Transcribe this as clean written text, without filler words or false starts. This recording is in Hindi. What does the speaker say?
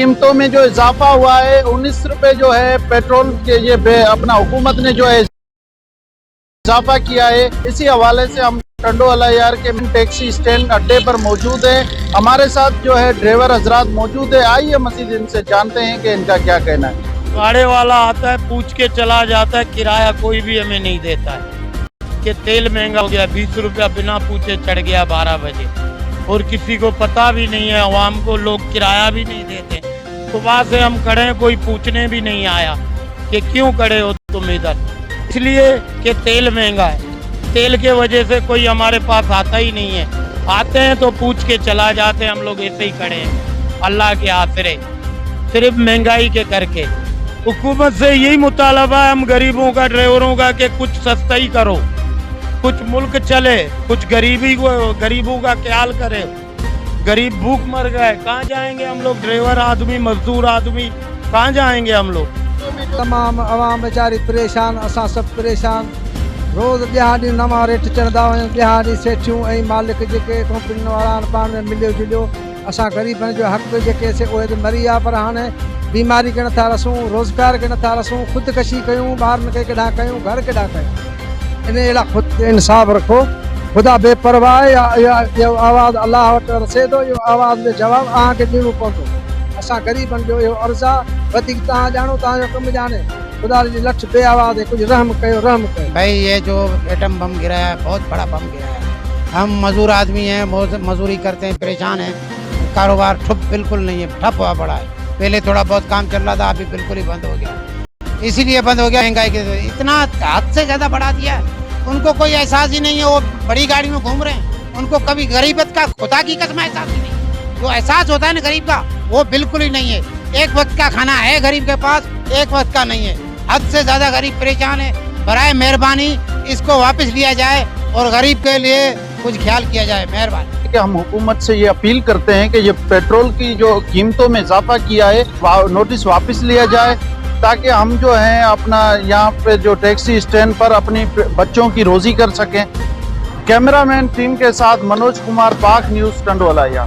कीमतों में जो इजाफा हुआ है, 19 रुपए जो है पेट्रोल के ये अपना हुकूमत ने जो है इजाफा किया है। इसी हवाले से हम टंडोवाला यार के टैक्सी स्टैंड अड्डे पर मौजूद है। हमारे साथ जो है ड्राइवर हजरात मौजूद है। आइए मजीद इनसे जानते हैं कि इनका क्या कहना है। गाड़ी वाला आता है, पूछ के चला जाता है, किराया कोई भी हमें नहीं देता है कि तेल महंगा हो गया, 20 रुपया बिना पूछे चढ़ गया 12 बजे, और किसी को पता भी नहीं है, आवाम को लोग किराया भी नहीं देते। सुबह से हम खड़े हैं, कोई पूछने भी नहीं आया कि क्यों खड़े हो तुम इधर, इसलिए कि तेल महंगा है। तेल के वजह से कोई हमारे पास आता ही नहीं है, आते हैं तो पूछ के चला जाते हैं। हम लोग ऐसे ही खड़े हैं अल्लाह के आसरे, सिर्फ महंगाई के करके। हुकूमत से यही मुतालबा है हम गरीबों का, ड्राइवरों का, कि कुछ सस्ता ही करो, कुछ मुल्क चले, कुछ गरीबों का ख्याल करे। गरीब भूख मर गए, कहाँ जाएंगे हम लोग? ड्राइवर आदमी, मजदूर आदमी, कहाँ जाएंगे हम लोग? तमाम आवाम बेचारी परेशान, असां सब परेशान। रोज़ ॾियारी नवां रेट चढ़ंदा वञनि, ॾियारी सेठियूं ऐं मालिक जेके कंपनी वारा पाण में मिलियो जुलियो, असां ग़रीबनि जो हक़ जेके से उहे मरी विया। पर हाणे बीमारी के नथा रसूं, रोज़गार के नथा रसूं, ख़ुदकशी कयूं, ॿारनि खे केॾांहुं कयूं, घर केॾांहुं कयूं। इन अहिड़ा ख़ुदि इंसाफ़ रखो, ख़ुदा बेपरवाह। इहो आवाज़ अलाह वटि रसे थो, इहो आवाज़ जो जवाबु तव्हांखे ॾियणो पवंदो। असां ग़रीबनि जो इहो अर्ज़ु आहे, वधीक तव्हां ॼाणो, तव्हांजो कमु ॼाणे। खुदा जी लठ बे आवाज़ है, कुछ रहम कयो, रहम कयो। भाई ये जो एटम बम गिरा है, बहुत बड़ा बम गिरा है। हम मजदूर आदमी हैं, मजदूरी करते हैं, परेशान हैं, कारोबार बिल्कुल नहीं है, ठप हुआ पड़ा है। पहले थोड़ा बहुत काम चल रहा था, अभी बिल्कुल ही बंद हो गया। इसीलिए बंद हो गया, महंगाई के इतना हद से ज्यादा बढ़ा दिया है। उनको कोई एहसास ही नहीं है, वो बड़ी गाड़ी में घूम रहे हैं, उनको कभी गरीबत का खुदा की कसम एहसास ही नहीं। जो एहसास होता है ना गरीब का, वो बिल्कुल ही नहीं है। एक वक्त का खाना है गरीब के पास, एक वक्त का नहीं है। हद से ज्यादा गरीब परेशान है। बराए मेहरबानी इसको वापस लिया जाए और गरीब के लिए कुछ ख्याल किया जाए, मेहरबानी। कि हम हुकूमत से ये अपील करते हैं कि ये पेट्रोल की जो कीमतों में इजाफा किया है, नोटिस वापस लिया जाए, ताकि हम जो हैं अपना यहाँ पे जो टैक्सी स्टैंड पर अपनी बच्चों की रोजी कर सकें। कैमरामैन टीम के साथ मनोज कुमार, पाक न्यूज़, टंडोवाला।